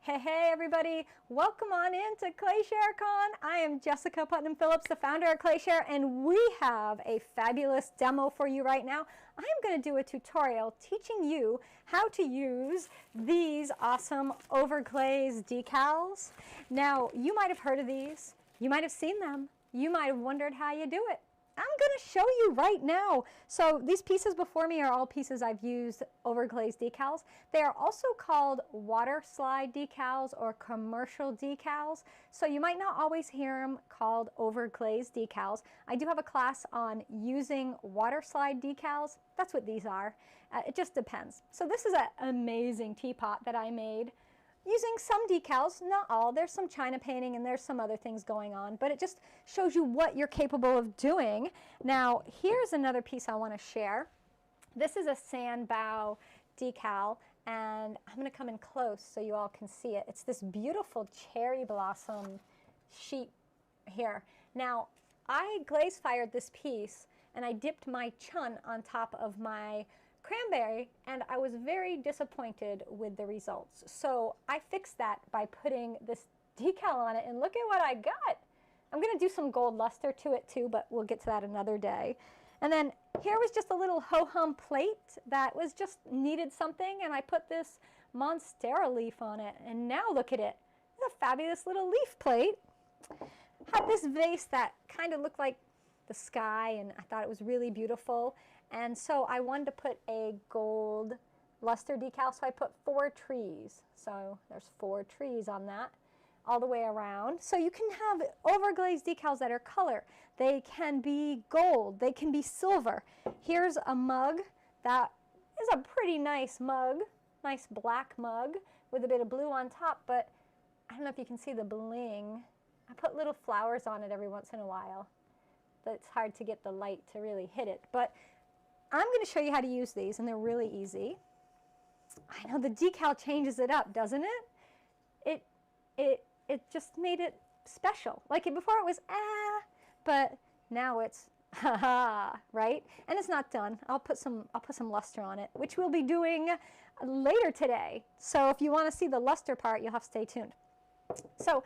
Hey, hey, everybody. Welcome on into ClayShareCon. I am Jessica Putnam-Phillips, the founder of ClayShare, and we have a fabulous demo for you right now. I am going to do a tutorial teaching you how to use these awesome Overglaze decals. Now, you might have heard of these. You might have seen them. You might have wondered how you do it. I'm going to show you right now. So these pieces before me are all pieces I've used Overglaze decals. They are also called water slide decals or commercial decals. So you might not always hear them called Overglaze decals. I do have a class on using water slide decals. That's what these are. It just depends. So this is an amazing teapot that I made using some decals, not all. There's some China painting and there's some other things going on, but it just shows you what you're capable of doing. Now, here's another piece I want to share. This is a Sanbao decal, and I'm going to come in close so you all can see it. It's this beautiful cherry blossom sheet here. Now, I glaze fired this piece, and I dipped my chun on top of my cranberry, and I was very disappointed with the results. So I fixed that by putting this decal on it, and look at what I got. I'm going to do some gold luster to it too, but we'll get to that another day. And then here was just a little ho-hum plate that was just needed something, and I put this monstera leaf on it, and now look at it. It's a fabulous little leaf plate. Had this vase that kind of looked like the sky, and I thought it was really beautiful. And so I wanted to put a gold luster decal, so I put 4 trees. So there's 4 trees on that all the way around. So you can have Overglaze decals that are color. They can be gold. They can be silver. Here's a mug that is a pretty nice mug, nice black mug with a bit of blue on top, but I don't know if you can see the bling. I put little flowers on it every once in a while, but it's hard to get the light to really hit it. But I'm going to show you how to use these, and they're really easy. I know the decal changes it up, doesn't it? It just made it special. Like before it was but now it's ha, right? And it's not done. I'll put some luster on it, which we'll be doing later today. So if you want to see the luster part, you'll have to stay tuned. So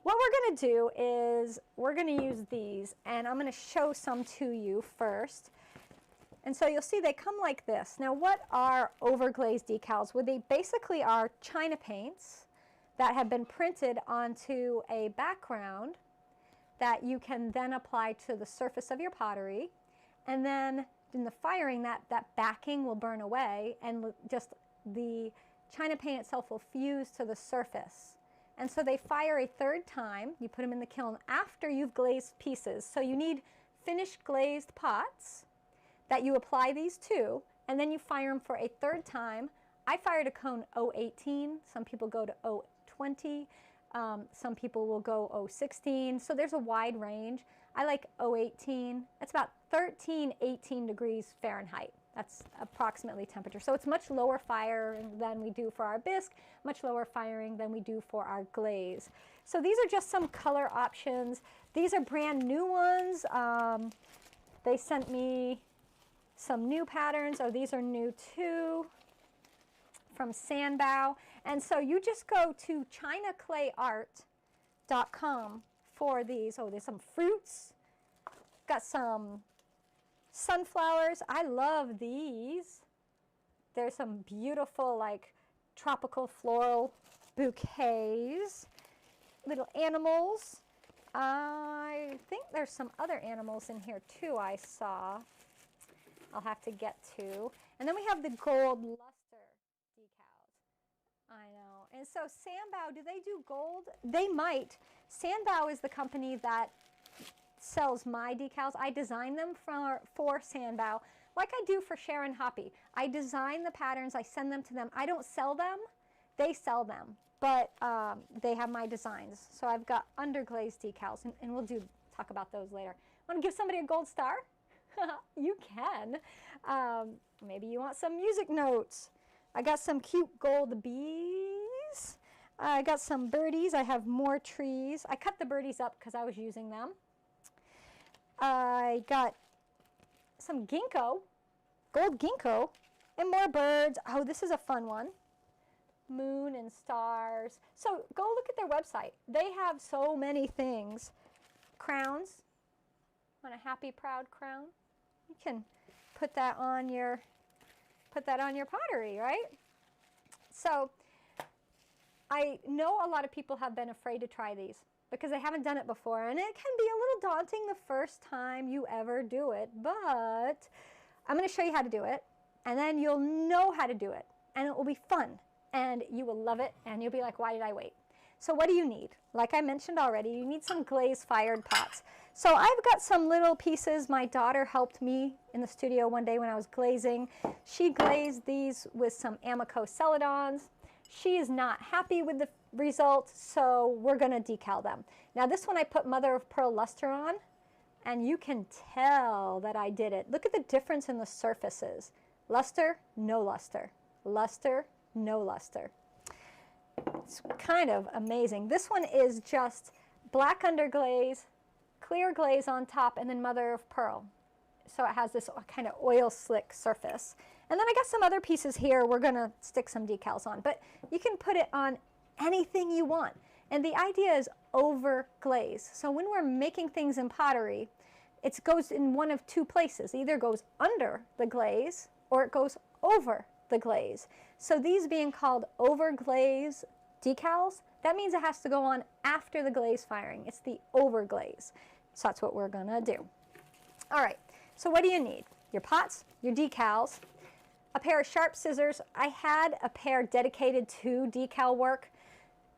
what we're going to do is we're going to use these, and I'm going to show some to you first. And so you'll see they come like this. Now, what are Overglaze decals? Well, they basically are China paints that have been printed onto a background that you can then apply to the surface of your pottery. And then in the firing, that backing will burn away, and just the China paint itself will fuse to the surface. And so they fire a 3rd time. You put them in the kiln after you've glazed pieces. So you need finished glazed pots that you apply these to, and then you fire them for a 3rd time. I fired a cone 018. Some people go to 020. Some people will go 016. So there's a wide range. I like 018. It's about 18 degrees Fahrenheit. That's approximately temperature. So it's much lower firing than we do for our bisque, much lower firing than we do for our glaze. So these are just some color options. These are brand new ones. They sent me some new patterns. Oh, these are new too, from Sanbao. And so you just go to ChinaClayArt.com for these. Oh, there's some fruits. Got some sunflowers. I love these. There's some beautiful, like, tropical floral bouquets. Little animals. I think there's some other animals in here too I saw. I'll have to get to. And then we have the gold luster decals. I know. And so Sanbao, do they do gold? They might. Sanbao is the company that sells my decals. I design them for Sanbao, like I do for Sharon Hoppy. I design the patterns, I send them to them. I don't sell them, they sell them, but they have my designs. So I've got underglaze decals, and we'll talk about those later. Want to give somebody a gold star? You can. Maybe you want some music notes. I got some cute gold bees. I got some birdies. I have more trees. I cut the birdies up because I was using them. I got some ginkgo, gold ginkgo, and more birds. Oh, this is a fun one. moon and stars. So go look at their website. They have so many things. Crowns. Want a happy, proud crown? You can put that on your pottery, right? So I know a lot of people have been afraid to try these because they haven't done it before, and it can be a little daunting the first time you ever do it, but I'm going to show you how to do it, and then you'll know how to do it, and it will be fun, and you will love it, and you'll be like, why did I wait? So what do you need? Like I mentioned already, you need some glaze-fired pots. So I've got some little pieces. My daughter helped me in the studio one day when I was glazing. She glazed these with some Amico Celadons. She is not happy with the result, so we're going to decal them. Now this one I put mother of pearl luster on, and you can tell that I did it. Look at the difference in the surfaces. Luster, no luster. Luster, no luster. It's kind of amazing. This one is just black underglaze, clear glaze on top, and then mother of pearl. So it has this kind of oil slick surface. And then I got some other pieces here we're going to stick some decals on, but you can put it on anything you want. And the idea is over glaze. So when we're making things in pottery, it goes in one of two places. It either goes under the glaze or it goes over the glaze. So these being called overglaze decals, that means it has to go on after the glaze firing. It's the overglaze. So that's what we're going to do. All right, so what do you need? Your pots, your decals, a pair of sharp scissors. I had a pair dedicated to decal work,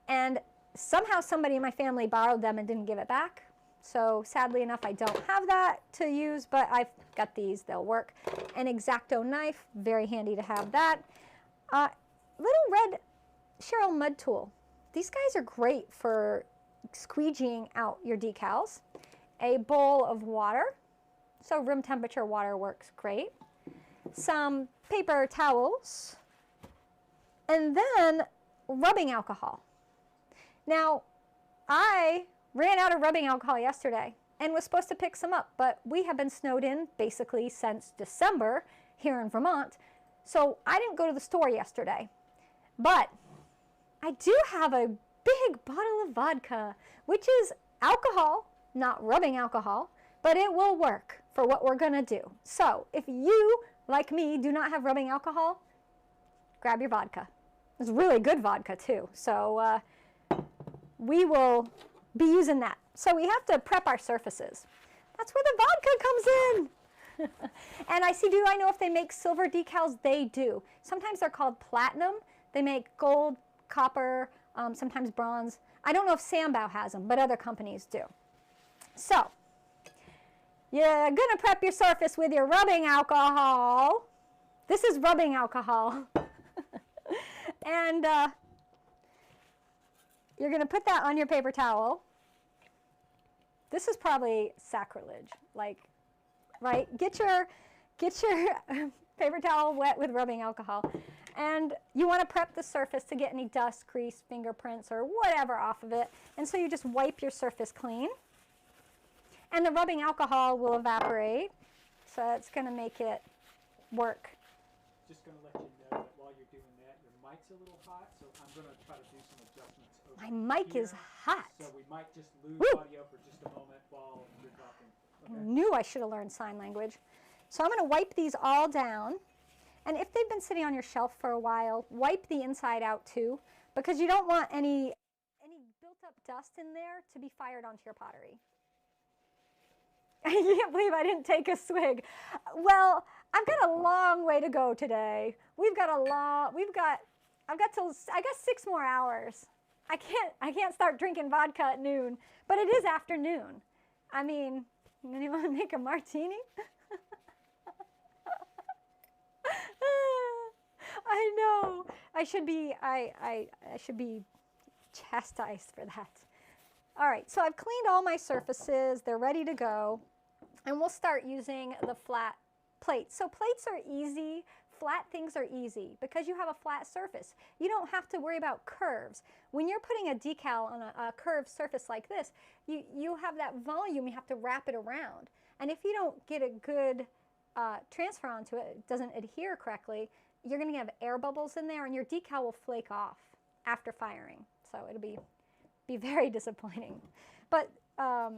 and somehow somebody in my family borrowed them and didn't give it back. So sadly enough, I don't have that to use, but I've got these. They'll work. An X-Acto knife, very handy to have that. Little red Cheryl mud tool. These guys are great for squeegeeing out your decals. A bowl of water, so room temperature water works great. Some paper towels, and then rubbing alcohol. Now, I ran out of rubbing alcohol yesterday and was supposed to pick some up, but we have been snowed in basically since December here in Vermont, so I didn't go to the store yesterday. But I do have a big bottle of vodka, which is alcohol, not rubbing alcohol, but it will work for what we're going to do. So if you, like me, do not have rubbing alcohol, grab your vodka. It's really good vodka too. So we will be using that. So we have to prep our surfaces. That's where the vodka comes in. And I know if they make silver decals, they do. Sometimes they're called platinum. They make gold, copper, sometimes bronze. I don't know if Sanbao has them, but other companies do. So you're going to prep your surface with your rubbing alcohol. This is rubbing alcohol. And you're going to put that on your paper towel. This is probably sacrilege, like, right? Get your paper towel wet with rubbing alcohol. And you want to prep the surface to get any dust, grease, fingerprints, or whatever off of it. And so you just wipe your surface clean. And the rubbing alcohol will evaporate. So it's going to make it work. Just going to let you know that while you're doing that, your mic's a little hot, so I'm going to try to do some adjustments over My mic here. is hot. So we might just lose Woo! audio for just a moment while you're talking. I knew I should have learned sign language. So I'm going to wipe these all down. And if they've been sitting on your shelf for a while, wipe the inside out too, because you don't want any built up dust in there to be fired onto your pottery. I can't believe I didn't take a swig. Well, I've got a long way to go today. I got 6 more hours. I can't start drinking vodka at noon, but it is afternoon. I mean, anyone want to make a martini? I know. I should be chastised for that. All right, so I've cleaned all my surfaces. They're ready to go. And we'll start using the flat plates. So plates are easy. Flat things are easy because you have a flat surface. You don't have to worry about curves. When you're putting a decal on a curved surface like this, you have that volume. You have to wrap it around. And if you don't get a good transfer onto it, it doesn't adhere correctly, you're going to have air bubbles in there and your decal will flake off after firing. So it'll be very disappointing. But I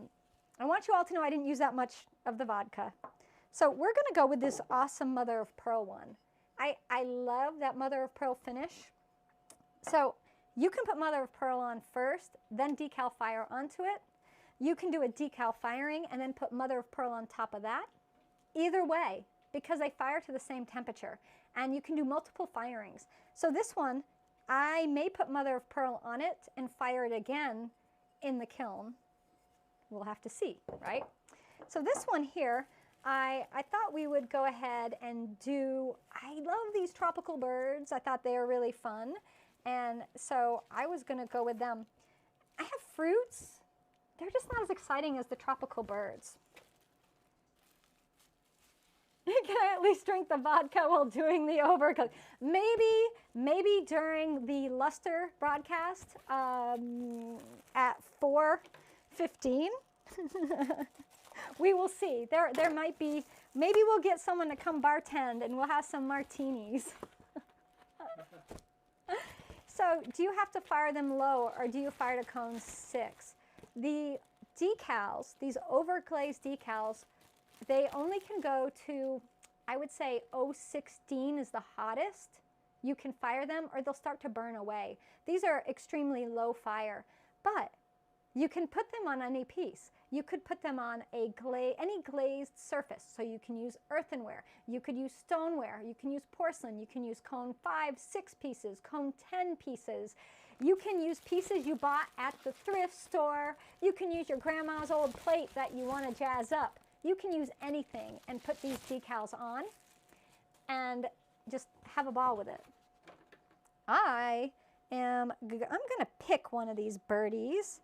want you all to know I didn't use that much of the vodka. So we're going to go with this awesome mother of pearl one. I love that mother of pearl finish. So you can put mother of pearl on first, then decal fire onto it. You can do a decal firing and then put mother of pearl on top of that. Either way, because they fire to the same temperature, and you can do multiple firings. So this one, I may put mother of pearl on it and fire it again in the kiln. We'll have to see, right? So this one here, I thought we would go ahead and do, I love these tropical birds. I thought they were really fun. And so I was going to go with them. I have fruits. They're just not as exciting as the tropical birds. Can I at least drink the vodka while doing the overglaze? Maybe during the luster broadcast at 4:15. We will see. There might be, maybe we'll get someone to come bartend and we'll have some martinis. So do you have to fire them low or do you fire to cone 6? The decals, these overglaze decals, they only can go to, I would say 016 is the hottest. You can fire them or they'll start to burn away. These are extremely low fire, but you can put them on any piece. You could put them on any glazed surface. So you can use earthenware, you could use stoneware, you can use porcelain, you can use cone 5, 6 pieces, cone 10 pieces. You can use pieces you bought at the thrift store. You can use your grandma's old plate that you want to jazz up. You can use anything and put these decals on and just have a ball with it. I'm going to pick one of these birdies.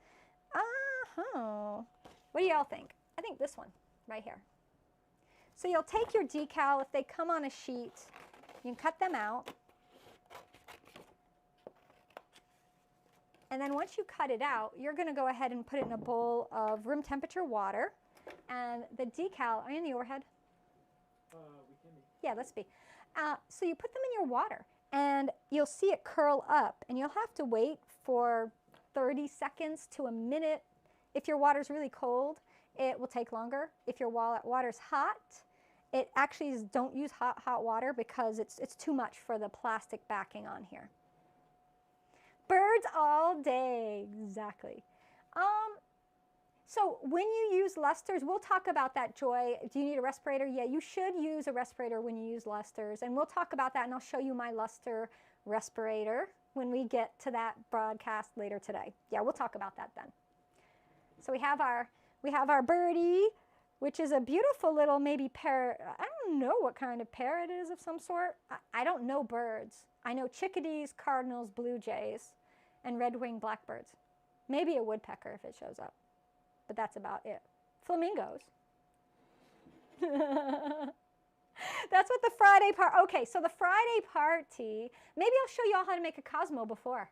What do y'all think? I think this one right here. So you'll take your decal, if they come on a sheet, you can cut them out. And then once you cut it out, you're going to go ahead and put it in a bowl of room temperature water. And the decal, are you in the overhead? We can be. Yeah, let's be. So you put them in your water and you'll see it curl up and you'll have to wait for 30 seconds to a minute. If your water's really cold, it will take longer. If your water's hot, it actually is, don't use hot water because it's too much for the plastic backing on here. Birds all day, exactly. So when you use lusters, we'll talk about that, Joy. Do you need a respirator? Yeah, you should use a respirator when you use lusters. And we'll talk about that, and I'll show you my luster respirator when we get to that broadcast later today. Yeah, we'll talk about that then. So we have our birdie, which is a beautiful little maybe parrot. I don't know what kind of parrot it is of some sort. I don't know birds. I know chickadees, cardinals, blue jays, and red-winged blackbirds. Maybe a woodpecker if it shows up. But that's about it. Flamingos. That's what the Friday part, okay, so the Friday party, maybe I'll show you all how to make a Cosmo before.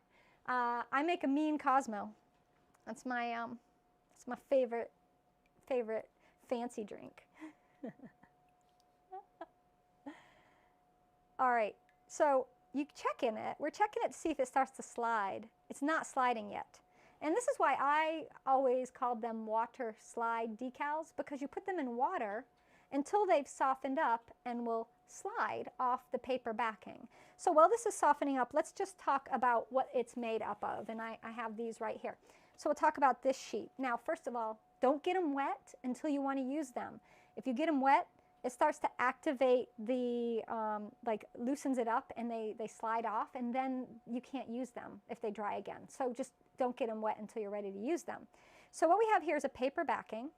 I make a mean Cosmo. That's my favorite fancy drink. All right, so you check in it. We're checking it to see if it starts to slide. It's not sliding yet. And this is why I always called them water slide decals, because you put them in water until they've softened up and will slide off the paper backing. So while this is softening up, let's just talk about what it's made up of. And I have these right here. So we'll talk about this sheet. Now, first of all, don't get them wet until you want to use them. If you get them wet, it starts to activate the, like loosens it up and they slide off, and then you can't use them if they dry again. So just don't get them wet until you're ready to use them. So what we have here is a paper backing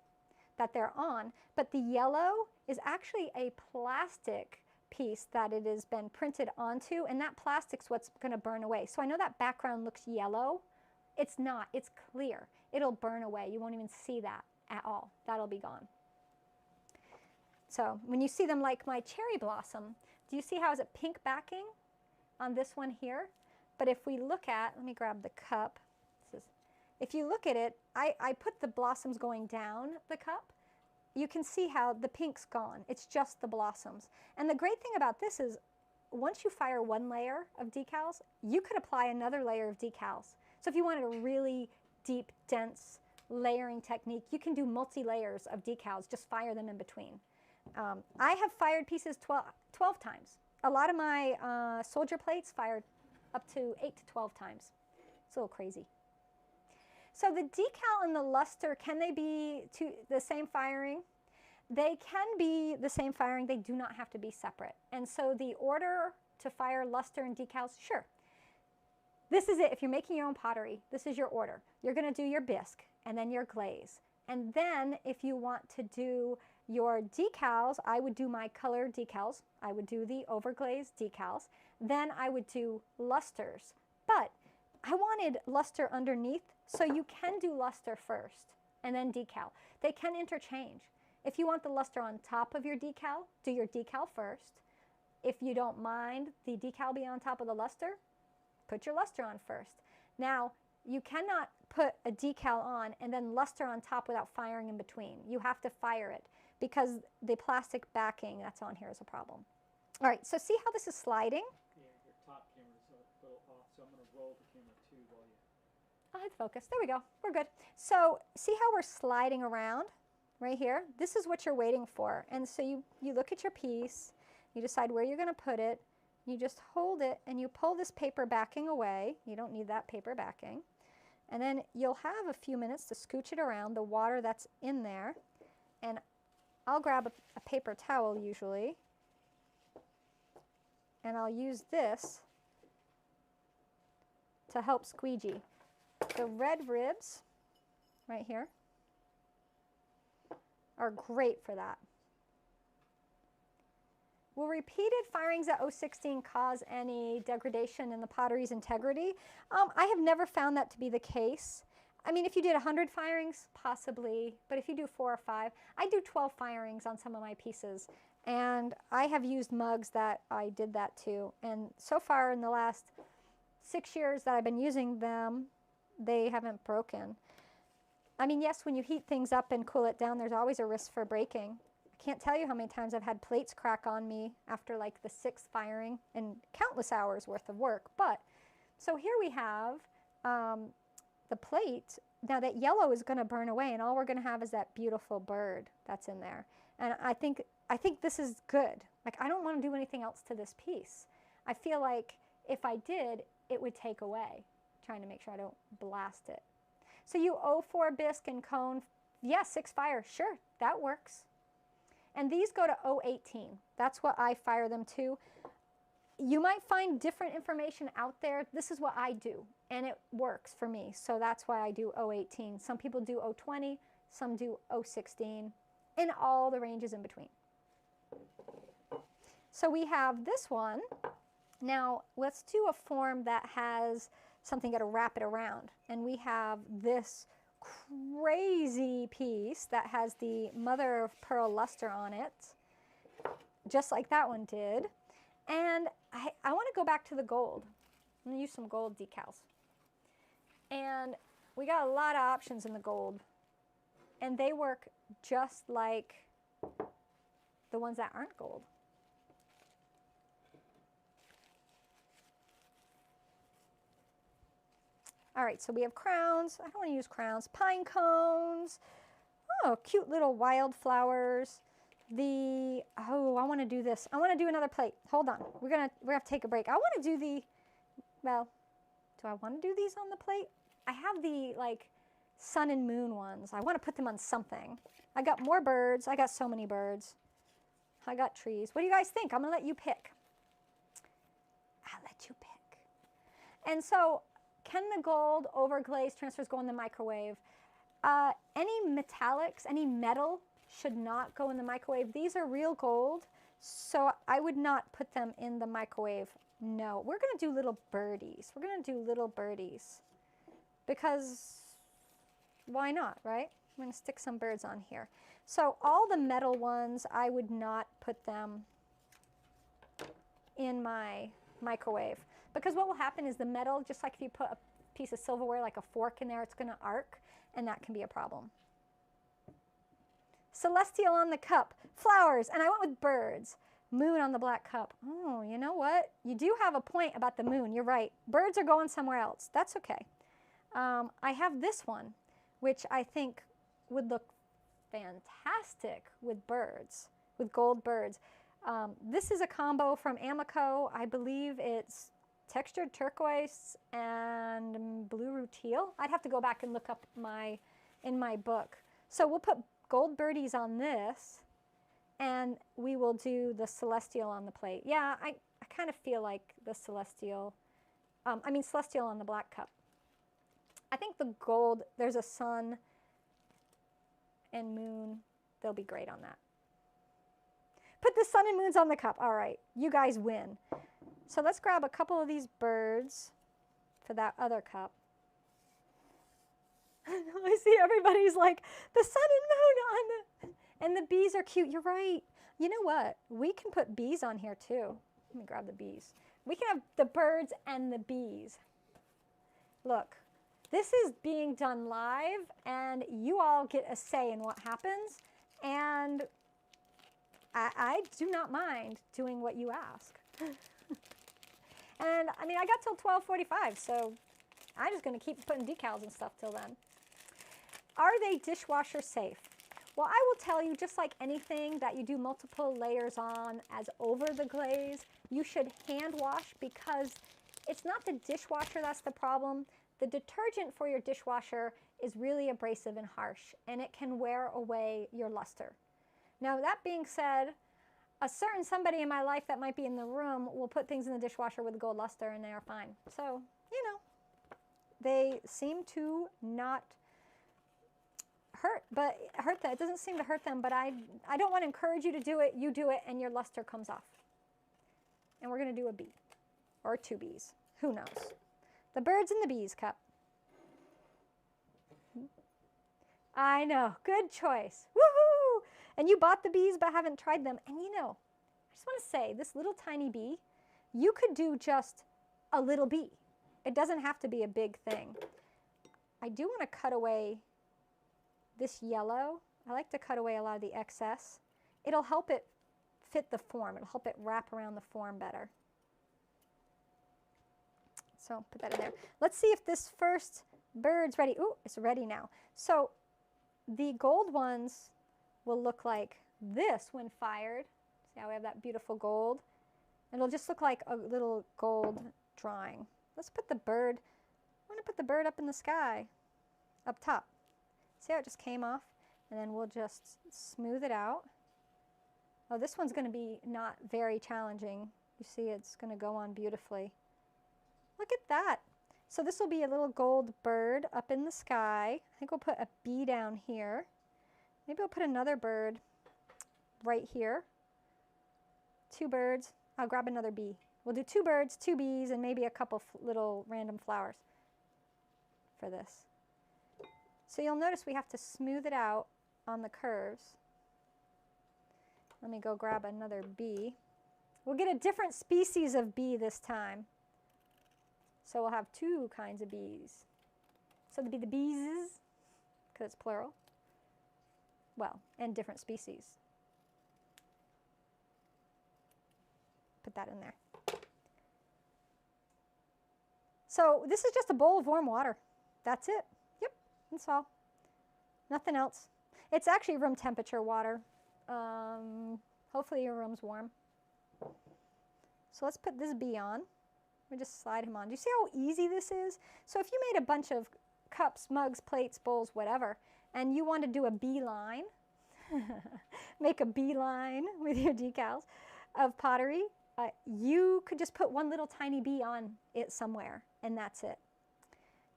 that they're on, but the yellow is actually a plastic piece that it has been printed onto, and that plastic's what's going to burn away. So I know that background looks yellow. It's not. It's clear. It'll burn away. You won't even see that at all. That'll be gone. So when you see them like my cherry blossom, do you see how it's a pink backing on this one here? But if we look at, let me grab the cup. If you look at it, I put the blossoms going down the cup. you can see how the pink's gone. It's just the blossoms. And the great thing about this is once you fire one layer of decals, you could apply another layer of decals. So if you wanted a really deep, dense layering technique, you can do multi-layers of decals, just fire them in between. I have fired pieces 12 times. A lot of my soldier plates fired up to 8 to 12 times. It's a little crazy. So the decal and the luster, can they be the same firing? They can be the same firing. They do not have to be separate. And so the order to fire luster and decals, sure. This is it. If you're making your own pottery, this is your order. You're going to do your bisque and then your glaze. And then if you want to do your decals, I would do my color decals. I would do the overglaze decals. Then I would do lusters. But I wanted luster underneath, so you can do luster first and then decal. They can interchange. If you want the luster on top of your decal, do your decal first. If you don't mind the decal be on top of the luster, put your luster on first. Now, you cannot put a decal on and then luster on top without firing in between. You have to fire it because the plastic backing that's on here is a problem. All right, so see how this is sliding? Yeah, your top camera is a little off, so I'm going to roll the camera too while you... I'll hit focus. There we go. We're good. So see how we're sliding around right here? This is what you're waiting for. And so you look at your piece, you decide where you're going to put it, you just hold it and you pull this paper backing away. You don't need that paper backing. And then you'll have a few minutes to scooch it around, the water that's in there. And I'll grab a paper towel usually, and I'll use this to help squeegee. The red ribs right here are great for that. Will repeated firings at 016 cause any degradation in the pottery's integrity? I have never found that to be the case. I mean, if you did 100 firings, possibly, but if you do 4 or 5, I do 12 firings on some of my pieces, and I have used mugs that I did that to, and so far in the last 6 years that I've been using them, they haven't broken. I mean, yes, when you heat things up and cool it down, there's always a risk for breaking. I can't tell you how many times I've had plates crack on me after like the 6th firing and countless hours worth of work. But, so here we have the plate. Now that yellow is going to burn away and all we're going to have is that beautiful bird that's in there. And I think this is good. Like, I don't want to do anything else to this piece. I feel like if I did, it would take away. Trying to make sure I don't blast it. So you 04 bisque and cone, yeah, 6 fire, sure, that works. And these go to 018. That's what I fire them to. You might find different information out there. This is what I do, and it works for me. So that's why I do 018. Some people do 020, some do 016, and all the ranges in between. So we have this one. Now, let's do a form that has something got to wrap it around. And we have this crazy piece that has the mother of pearl luster on it, just like that one did. And I want to go back to the gold. I'm going to use some gold decals. And we got a lot of options in the gold. And they work just like the ones that aren't gold. All right, so we have crowns. I don't want to use crowns. Pine cones. Oh, cute little wildflowers. I want to do this. I want to do another plate. Hold on. We're gonna have to take a break. I want to do well, do I want to do these on the plate? I have the like sun and moon ones. I want to put them on something. I got more birds. I got so many birds. I got trees. What do you guys think? I'm gonna let you pick. I'll let you pick. And so, can the gold overglaze transfers go in the microwave? Any metallics, any metal should not go in the microwave. These are real gold, so I would not put them in the microwave. No, we're going to do little birdies. We're going to do little birdies because why not, right? I'm going to stick some birds on here. So all the metal ones, I would not put them in my microwave. Because what will happen is the metal, just like if you put a piece of silverware like a fork in there, it's going to arc, and that can be a problem. celestial on the cup, flowers, and I went with birds. Moon on the black cup. Oh, you know what? You do have a point about the moon. You're right. Birds are going somewhere else. That's okay. I have this one, which I think would look fantastic with birds, with gold birds. This is a combo from Amico. I believe it's textured turquoise and blue rutile. I'd have to go back and look up in my book. So we'll put gold birdies on this, and we will do the celestial on the plate. Yeah, I kind of feel like the celestial, celestial on the black cup. I think the gold, there's a sun and moon. They'll be great on that. Put the sun and moons on the cup. All right, you guys win. So let's grab a couple of these birds for that other cup. I see everybody's like, the sun and moon on the, and the bees are cute. You're right. You know what? We can put bees on here too. Let me grab the bees. We can have the birds and the bees. Look, this is being done live, and you all get a say in what happens, and I do not mind doing what you ask. And I mean, I got till 12:45, so I'm just going to keep putting decals and stuff till then. Are they dishwasher safe? Well, I will tell you, just like anything that you do multiple layers on as over the glaze, you should hand wash, because it's not the dishwasher that's the problem. The detergent for your dishwasher is really abrasive and harsh, and it can wear away your luster. Now, that being said, a certain somebody in my life that might be in the room will put things in the dishwasher with gold luster, and they are fine. So, you know, they seem to not hurt them. It doesn't seem to hurt them, but I don't want to encourage you to do it. You do it, and your luster comes off. And we're going to do a bee or two bees. Who knows? The birds and the bees cup. I know. Good choice. Woohoo! And you bought the bees but haven't tried them. And you know, I just want to say, this little tiny bee, you could do just a little bee. It doesn't have to be a big thing. I do want to cut away this yellow. I like to cut away a lot of the excess. It'll help it fit the form. It'll help it wrap around the form better. So put that in there. Let's see if this first bird's ready. Ooh, it's ready now. So the gold ones will look like this when fired. See how we have that beautiful gold? It'll just look like a little gold drawing. Let's put the bird, I want to put the bird up in the sky, up top. See how it just came off? And then we'll just smooth it out. Oh, this one's going to be not very challenging. You see, it's going to go on beautifully. Look at that. So this will be a little gold bird up in the sky. I think we'll put a bee down here. Maybe we'll put another bird right here. Two birds. I'll grab another bee. We'll do two birds, two bees, and maybe a couple little random flowers for this. So you'll notice we have to smooth it out on the curves. Let me go grab another bee. We'll get a different species of bee this time. So we'll have two kinds of bees. So there'll be the bees, because it's plural. Well, and different species. Put that in there. So this is just a bowl of warm water. That's it. Yep, that's all. Nothing else. It's actually room temperature water. Hopefully your room's warm. So let's put this bee on. We just slide him on. Do you see how easy this is? So if you made a bunch of cups, mugs, plates, bowls, whatever, and you want to do a beeline, make a beeline with your decals of pottery, you could just put one little tiny bee on it somewhere, and that's it.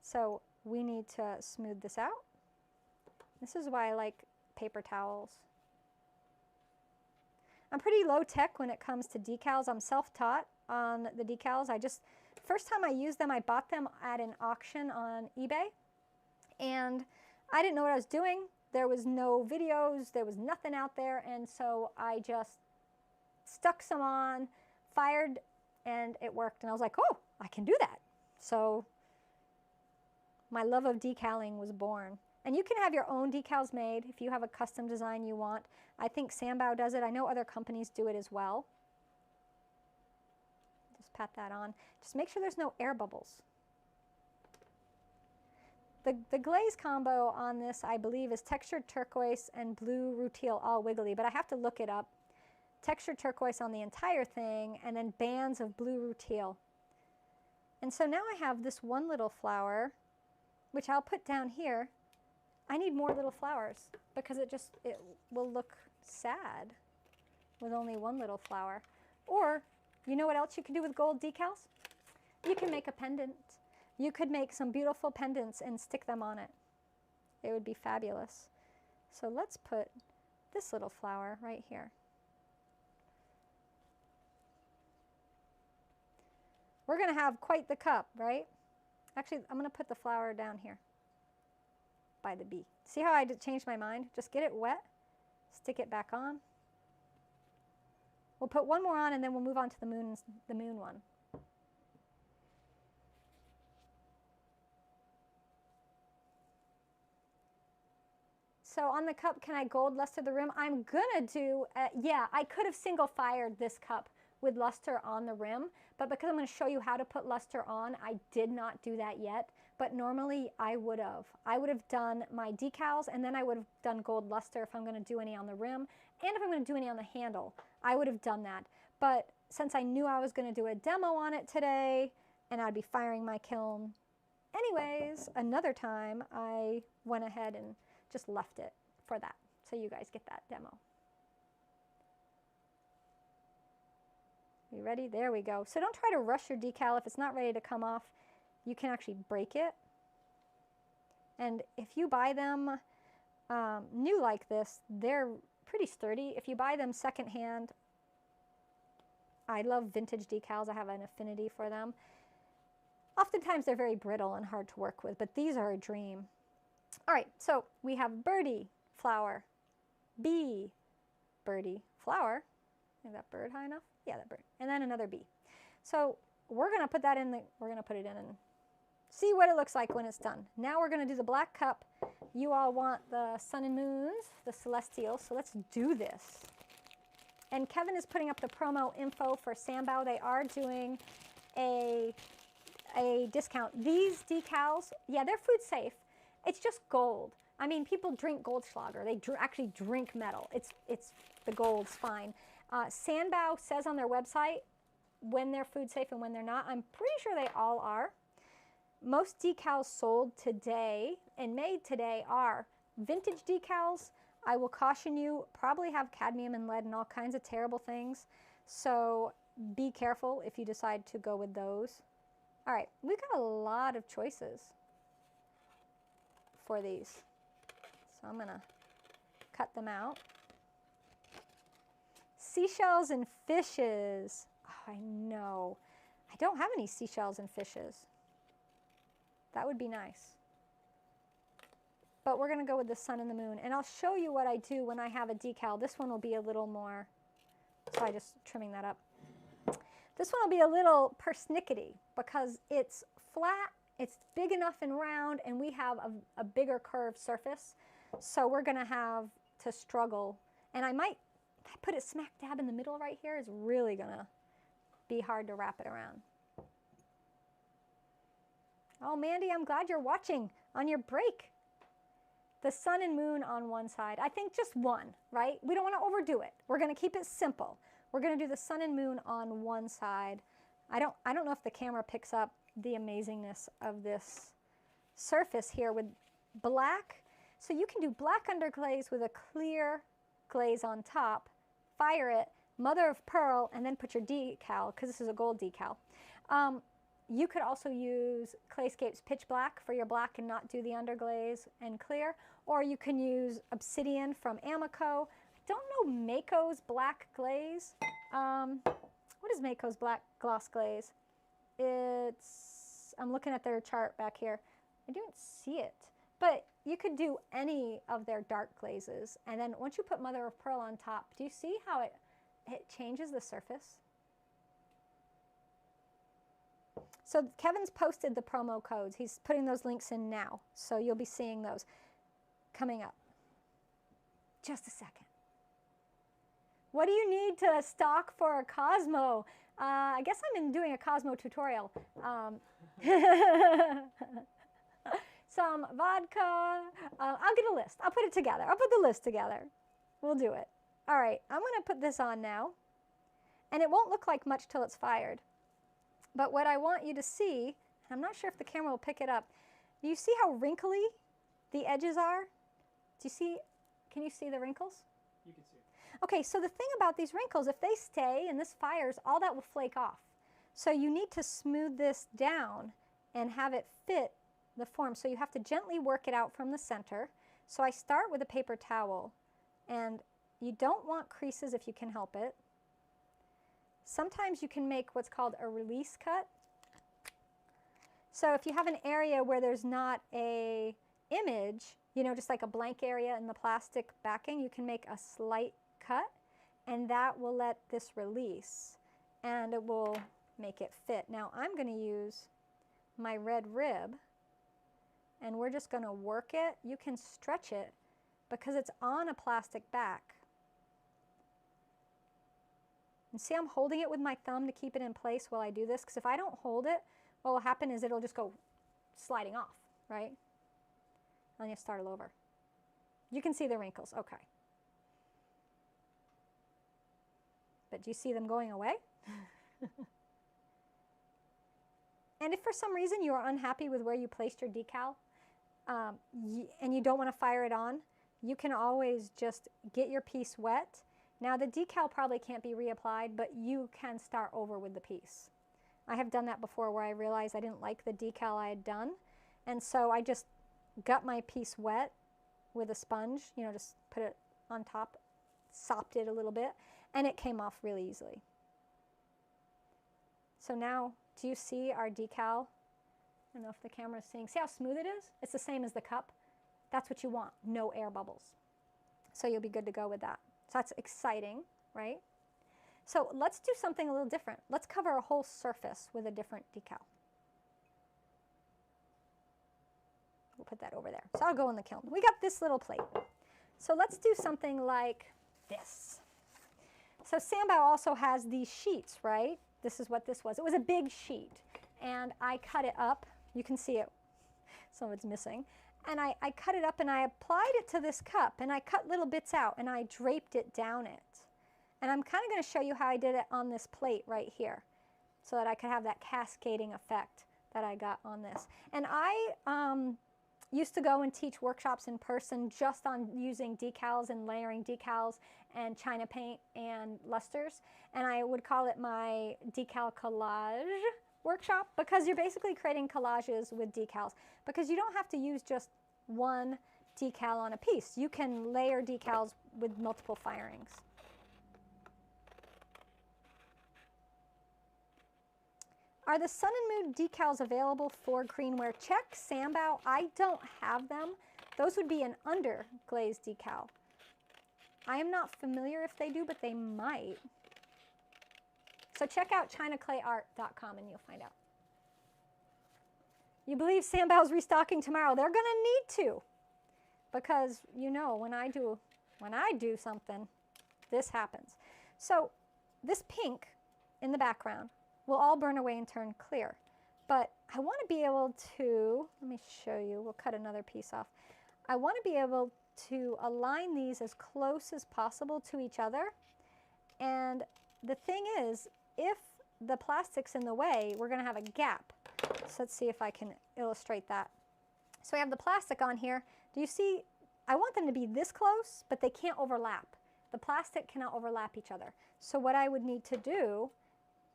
So we need to smooth this out. This is why I like paper towels. I'm pretty low tech when it comes to decals. I'm self-taught on the decals. First time I used them, I bought them at an auction on eBay, and I didn't know what I was doing. There was no videos, there was nothing out there, and so I just stuck some on, fired, and it worked, and I was like, oh, I can do that. So my love of decaling was born. And you can have your own decals made if you have a custom design you want. I think Sanbao does it. I know other companies do it as well. Just pat that on. Just make sure there's no air bubbles. The glaze combo on this, I believe, is textured turquoise and blue rutile all wiggly, but I have to look it up. Textured turquoise on the entire thing, and then bands of blue rutile. And so now I have this one little flower, which I'll put down here. I need more little flowers because it will look sad with only one little flower. Or, you know what else you can do with gold decals? You can make a pendant. You could make some beautiful pendants and stick them on it. It would be fabulous. So let's put this little flower right here. We're going to have quite the cup, right? Actually, I'm going to put the flower down here by the bee. See how I changed my mind? Just get it wet, stick it back on. We'll put one more on and then we'll move on to the moon one. So on the cup, can I gold luster the rim? I'm gonna do, yeah, I could have single fired this cup with luster on the rim, but because I'm gonna show you how to put luster on, I did not do that yet, but normally I would have. I would have done my decals and then I would have done gold luster if I'm gonna do any on the rim, and if I'm gonna do any on the handle, I would have done that. But since I knew I was gonna do a demo on it today, and I'd be firing my kiln anyways, another time, I went ahead and just left it for that, so you guys get that demo. You ready? There we go. So don't try to rush your decal. If it's not ready to come off, you can actually break it. And if you buy them new like this, they're pretty sturdy. If you buy them secondhand, I love vintage decals. I have an affinity for them. Oftentimes they're very brittle and hard to work with, but these are a dream. All right, so we have birdie, flower, bee, birdie, flower. Is that bird high enough? Yeah, that bird. And then another bee. So we're going to put that in, we're going to put it in and see what it looks like when it's done. Now we're going to do the black cup. You all want the sun and moons, the celestial, so let's do this. And Kevin is putting up the promo info for Sanbao. They are doing a discount. These decals, yeah, they're food safe. It's just gold. I mean, people drink Goldschlager. They actually drink metal. It's the gold's fine. Sanbao says on their website when they're food safe and when they're not. I'm pretty sure they all are. Most decals sold today and made today are vintage decals. I will caution you, probably have cadmium and lead and all kinds of terrible things. So be careful if you decide to go with those. All right, we've got a lot of choices for these. So I'm gonna cut them out. Seashells and fishes. Oh, I know. I don't have any seashells and fishes. That would be nice. But we're gonna go with the sun and the moon. And I'll show you what I do when I have a decal. This one will be a little more, so I just trimming that up. This one will be a little persnickety because it's flat, it's big enough and round, and we have a bigger curved surface. So we're gonna have to struggle. And I put it smack dab in the middle right here is really gonna be hard to wrap it around. Oh, Mandy, I'm glad you're watching on your break. The sun and moon on one side. I think just one, right? We don't want to overdo it. We're going to keep it simple. We're going to do the sun and moon on one side. I don't know if the camera picks up the amazingness of this surface here with black. So you can do black underglaze with a clear glaze on top, fire it, mother of pearl, and then put your decal, because this is a gold decal. You could also use Clayscape's pitch black for your black and not do the underglaze and clear, or you can use obsidian from Amico. I don't know Mako's black glaze. What is Mako's black gloss glaze? I'm looking at their chart back here. I don't see it, but you could do any of their dark glazes. And then once you put mother of pearl on top, do you see how it changes the surface? So Kevin's posted the promo codes. He's putting those links in now, so you'll be seeing those. coming up. Just a second. What do you need to stock for a Cosmo? I guess I'm doing a Cosmo tutorial. Some vodka. I'll get a list. I'll put it together. I'll put the list together. We'll do it. All right, I'm going to put this on now. And it won't look like much till it's fired. But what I want you to see, I'm not sure if the camera will pick it up. Do you see how wrinkly the edges are? Do you see, can you see the wrinkles? You can see it. Okay, so the thing about these wrinkles, if they stay and this fires, all that will flake off. So you need to smooth this down and have it fit the form. So you have to gently work it out from the center. So I start with a paper towel, and you don't want creases if you can help it. Sometimes you can make what's called a release cut. So if you have an area where there's not a image, you know, just like a blank area in the plastic backing, you can make a slight cut, and that will let this release, and it will make it fit. Now I'm going to use my red rib, and we're just going to work it. You can stretch it because it's on a plastic back. And see, I'm holding it with my thumb to keep it in place while I do this, because if I don't hold it, what will happen is it'll just go sliding off, right? And you start all over. You can see the wrinkles, okay. But do you see them going away? And if for some reason you are unhappy with where you placed your decal, and you don't want to fire it on, you can always just get your piece wet. Now the decal probably can't be reapplied, but you can start over with the piece. I have done that before where I realized I didn't like the decal I had done, and so I just got my piece wet with a sponge, you know, just put it on top, sopped it a little bit, and it came off really easily. So now, do you see our decal? I don't know if the camera's seeing. See how smooth it is? It's the same as the cup. That's what you want, no air bubbles. So you'll be good to go with that. So that's exciting, right? So let's do something a little different. Let's cover a whole surface with a different decal. We'll put that over there. So I'll go in the kiln. We got this little plate. So let's do something like this. So Sanbao also has these sheets, right? This is what this was. It was a big sheet, and I cut it up. You can see it. Some of it's missing. And I cut it up and I applied it to this cup, and I cut little bits out and I draped it down it. And I'm kind of going to show you how I did it on this plate right here so that I could have that cascading effect that I got on this. And I used to go and teach workshops in person just on using decals and layering decals and China paint and lusters. And I would call it my decal collage workshop, because you're basically creating collages with decals, because you don't have to use just one decal on a piece. You can layer decals with multiple firings. Are the Sun and Moon decals available for greenware? Check Sanbao. I don't have them. Those would be an underglaze decal. I am not familiar if they do, but they might. So check out ChinaClayArt.com and you'll find out. You believe Sanbao's restocking tomorrow? They're going to need to, because you know when I do something, this happens. So this pink in the background will all burn away and turn clear. But I want to be able to, let me show you, we'll cut another piece off. I want to be able to align these as close as possible to each other. And the thing is, if the plastic's in the way, we're going to have a gap. So let's see if I can illustrate that. So we have the plastic on here. Do you see? I want them to be this close, but they can't overlap. The plastic cannot overlap each other. So what I would need to do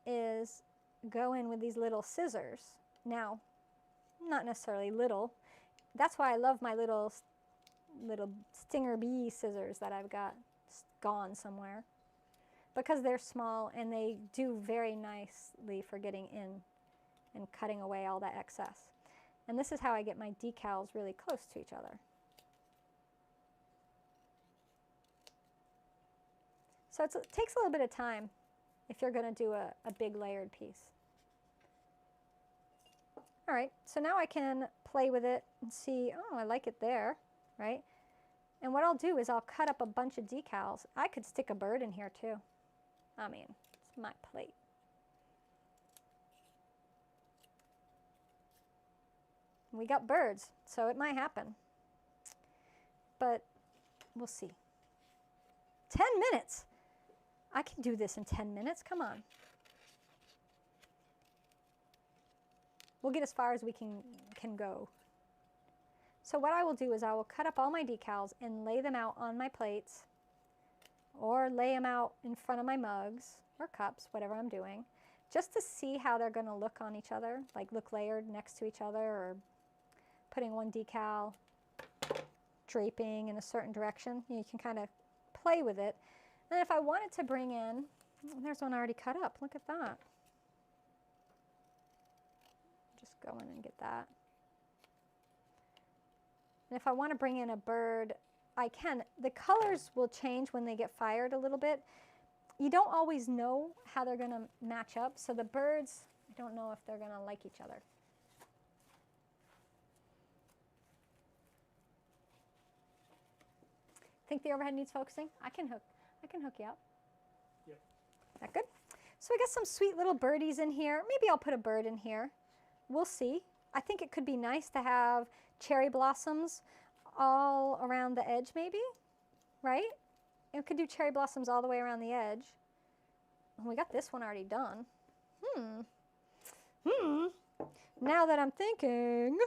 is go in with these little scissors. Now, not necessarily little. That's why I love my little stinger bee scissors that I've got gone somewhere, because they're small and they do very nicely for getting in and cutting away all that excess. And this is how I get my decals really close to each other. So it takes a little bit of time if you're going to do a big layered piece. All right, so now I can play with it and see, oh, I like it there, right? And what I'll do is I'll cut up a bunch of decals. I could stick a bird in here too. I mean, it's my plate. We got birds, so it might happen. But we'll see. 10 minutes. I can do this in 10 minutes. Come on. We'll get as far as we can go. So what I will do is I will cut up all my decals and lay them out on my plates, or lay them out in front of my mugs or cups, whatever I'm doing, just to see how they're going to look on each other, like look layered next to each other, or putting one decal draping in a certain direction. You can kind of play with it. And if I wanted to bring in, there's one already cut up. Look at that. Just go in and get that. And if I want to bring in a bird, I can. The colors will change when they get fired a little bit. You don't always know how they're going to match up. So the birds, I don't know if they're going to like each other. Think the overhead needs focusing? I can hook you up. Yep. That good? So we got some sweet little birdies in here. Maybe I'll put a bird in here. We'll see. I think it could be nice to have cherry blossoms all around the edge maybe, right? And we could do cherry blossoms all the way around the edge. And we got this one already done. Now that I'm thinking,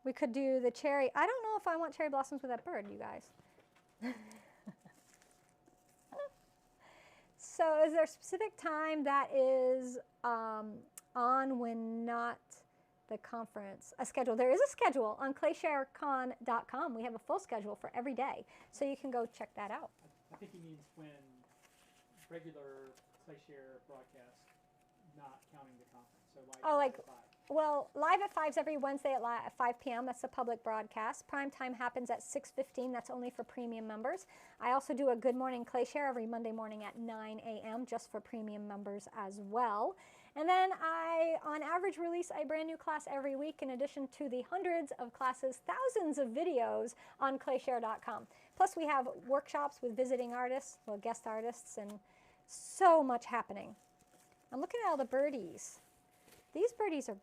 we could do the cherry. I don't know if I want cherry blossoms with that bird, you guys. So is there a specific time that is on when not the conference? A schedule. There is a schedule on claysharecon.com. We have a full schedule for every day. So you can go check that out. I think he means when regular ClayShare broadcast, not counting the conference. So like, oh, like, 5. well, Live at 5's every Wednesday at 5 p.m. That's a public broadcast. Prime time happens at 6:15. That's only for premium members. I also do a Good Morning ClayShare every Monday morning at 9 a.m. just for premium members as well. And then I, on average, release a brand new class every week in addition to the hundreds of classes, thousands of videos on clayshare.com. Plus, we have workshops with visiting artists, well, guest artists, and so much happening. I'm looking at all the birdies. These birdies are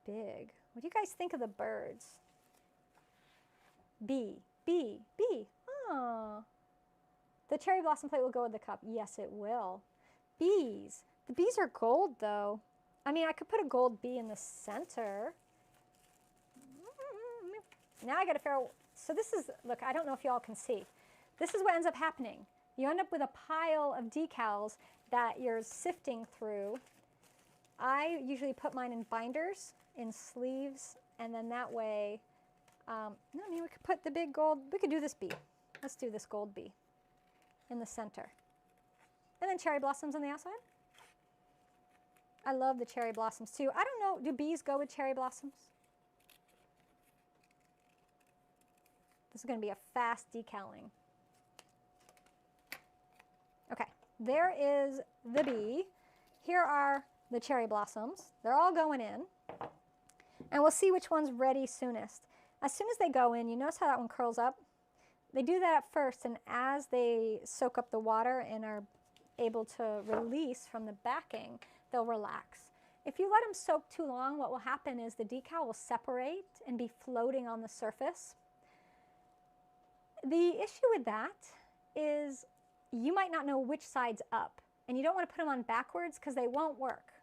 big. What do you guys think of the birds? B. Oh. The cherry blossom plate will go with the cup. Yes, it will. Bees. The bees are gold, though. I mean, I could put a gold bee in the center. Now I got to figure out. So this is, look, I don't know if y'all can see. This is what ends up happening. You end up with a pile of decals that you're sifting through. I usually put mine in binders, in sleeves, and then that way, I mean, we could put the big gold, we could do this bee. Let's do this gold bee in the center. And then cherry blossoms on the outside. I love the cherry blossoms too. I don't know, do bees go with cherry blossoms? This is going to be a fast decaling. Okay, there is the bee. Here are the cherry blossoms. They're all going in. And we'll see which one's ready soonest. As soon as they go in, you notice how that one curls up? They do that at first, and as they soak up the water and are able to release from the backing, they'll relax. If you let them soak too long, what will happen is the decal will separate and be floating on the surface. The issue with that is you might not know which side's up, and you don't want to put them on backwards because they won't work,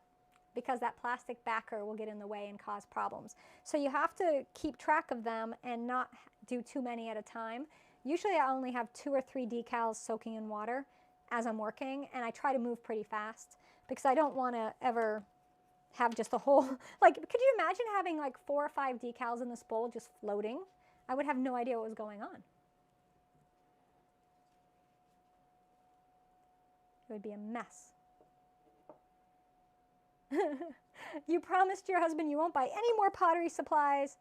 because that plastic backer will get in the way and cause problems. So you have to keep track of them and not do too many at a time. Usually I only have 2 or 3 decals soaking in water as I'm working, and I try to move pretty fast because I don't want to ever have just a whole, like, could you imagine having like 4 or 5 decals in this bowl just floating? I would have no idea what was going on. It would be a mess. You promised your husband you won't buy any more pottery supplies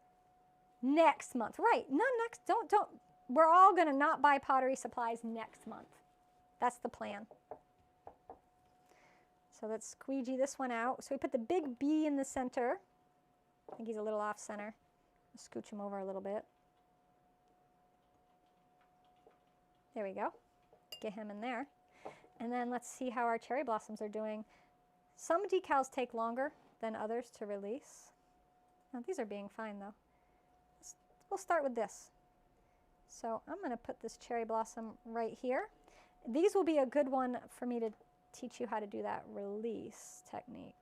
next month. Right, no, next, don't. We're all gonna not buy pottery supplies next month. That's the plan. So let's squeegee this one out. So we put the big bee in the center. I think he's a little off center. Scooch him over a little bit. There we go. Get him in there. And then let's see how our cherry blossoms are doing. Some decals take longer than others to release. Now, these are being fine though. We'll start with this. So I'm going to put this cherry blossom right here. These will be a good one for me to teach you how to do that release technique.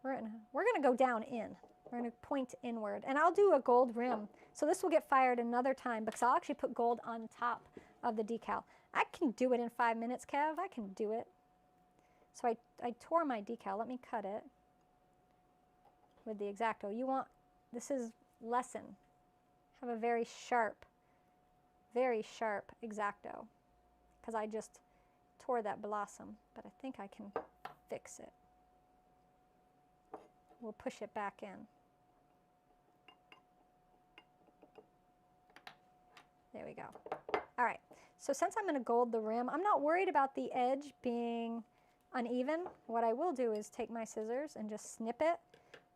We're going to go down in. We're going to point inward. And I'll do a gold rim. So this will get fired another time because I'll actually put gold on top of the decal. I can do it in 5 minutes, Kev. I can do it. So I tore my decal. Let me cut it with the X-Acto. This is lesson. Have a very sharp X-Acto because I just tore that blossom, but I think I can fix it. We'll push it back in. There we go. All right, so since I'm going to gold the rim, I'm not worried about the edge being uneven. What I will do is take my scissors and just snip it,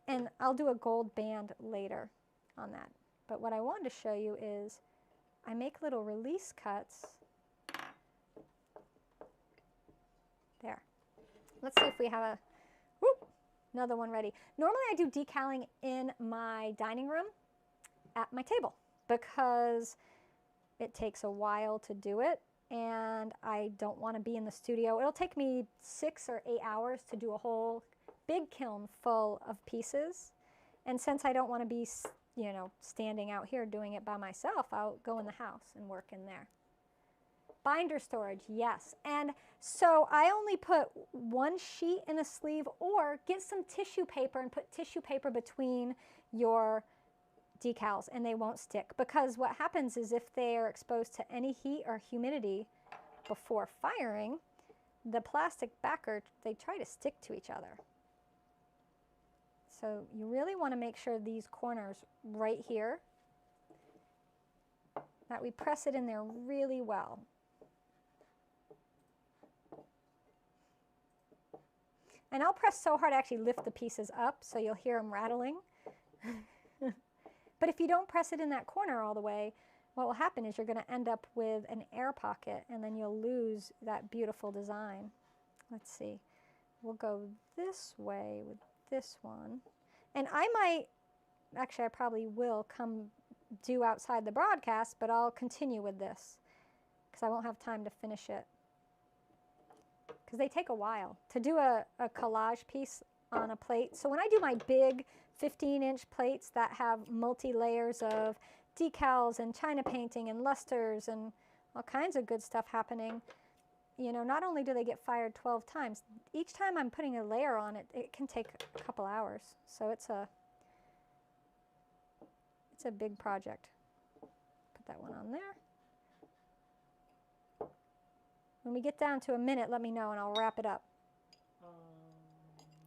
and I'll do a gold band later on that. But what I wanted to show you is I make little release cuts. There. Let's see if we have another one ready. Normally I do decaling in my dining room at my table because it takes a while to do it and I don't want to be in the studio. It'll take me 6 or 8 hours to do a whole big kiln full of pieces. And since I don't want to be, you know, standing out here doing it by myself, I'll go in the house and work in there. Binder storage, yes. And so I only put 1 sheet in a sleeve, or get some tissue paper and put tissue paper between your decals and they won't stick. Because what happens is if they are exposed to any heat or humidity before firing, the plastic backer, they try to stick to each other. So you really want to make sure these corners right here, that we press it in there really well. And I'll press so hard I actually lift the pieces up so you'll hear them rattling. But if you don't press it in that corner all the way, what will happen is you're going to end up with an air pocket and then you'll lose that beautiful design. Let's see. We'll go this way with this one. And I might, actually I probably will come do outside the broadcast, but I'll continue with this because I won't have time to finish it. Because they take a while to do a collage piece on a plate. So when I do my big 15-inch plates that have multi-layers of decals and china painting and lusters and all kinds of good stuff happening, you know, not only do they get fired 12 times, each time I'm putting a layer on it, it can take a couple hours. So it's a big project. Put that one on there. When we get down to a minute, let me know and I'll wrap it up.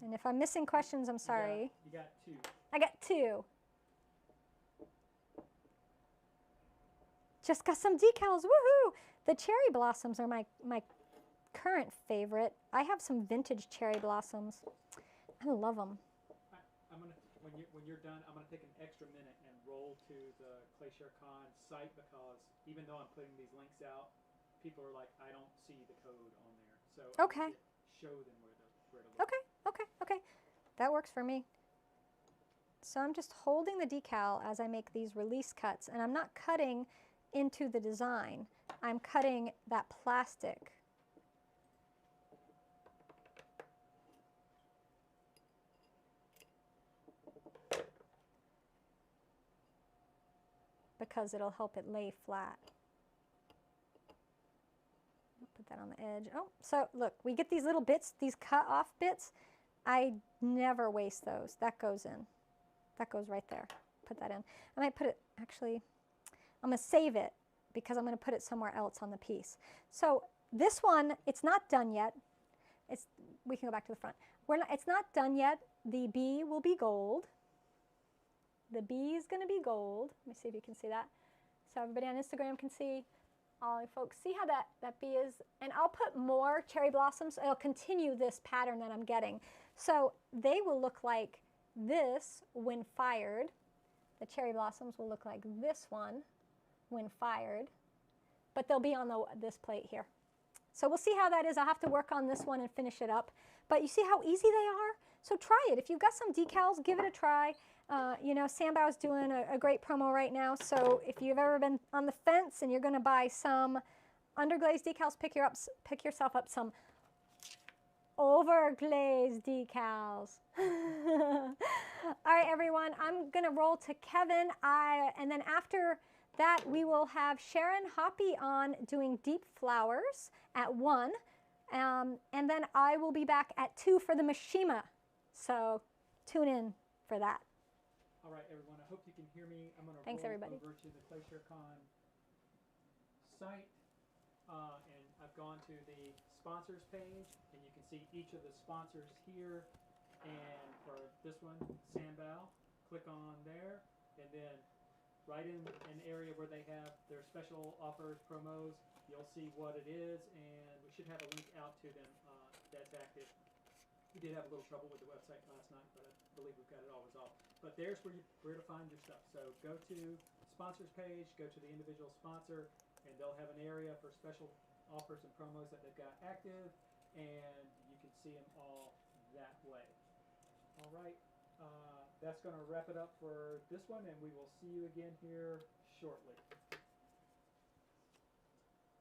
And if I'm missing questions, I'm sorry. You got 2. I got 2. Just got some decals, woohoo! The cherry blossoms are my current favorite. I have some vintage cherry blossoms. I love them. I'm gonna when you're done, I'm gonna take an extra minute and roll to the ClayShareCon site because even though I'm putting these links out, people are like, I don't see the code on there. So okay. Show them where to look. Okay. That works for me. So I'm just holding the decal as I make these release cuts, and I'm not cutting into the design. I'm cutting that plastic. Because it'll help it lay flat. Put that on the edge. Oh, so look, we get these little bits, these cut off bits. I never waste those. That goes in. That goes right there. Put that in. I might put it, actually, I'm going to save it because I'm going to put it somewhere else on the piece. So this one, it's not done yet. We can go back to the front. It's not done yet. The B will be gold. The B is going to be gold. Let me see if you can see that. So everybody on Instagram can see. All you folks see how that bee is. And I'll put more cherry blossoms. I'll continue this pattern that I'm getting. So they will look like this when fired. The cherry blossoms will look like this one when fired. but they'll be on this plate here. So we'll see how that is. I'll have to work on this one and finish it up. But you see how easy they are? So try it. If you've got some decals, give it a try. You know, Sanbao is doing a great promo right now. So if you've ever been on the fence and you're going to buy some underglaze decals, pick yourself up some Overglaze decals. All right, everyone, I'm going to roll to Kevin. And then after that, we will have Sharon Hoppy on doing deep flowers at 1. And then I will be back at 2 for the Mishima. So tune in for that. All right, everyone, I hope you can hear me. I'm going to roll everybody. over to the ClayShareCon site. And I've gone to the sponsors page, and you can see each of the sponsors here. And for this one, Sanbao, click on there, and then right in an area where they have their special offers, promos, you'll see what it is, and we should have a link out to them that's active. We did have a little trouble with the website last night, but I believe we've got it all resolved. But there's where to find your stuff. So go to sponsors page, go to the individual sponsor, and they'll have an area for special offers and promos that they've got active, and you can see them all that way. All right, that's going to wrap it up for this one, and we will see you again here shortly.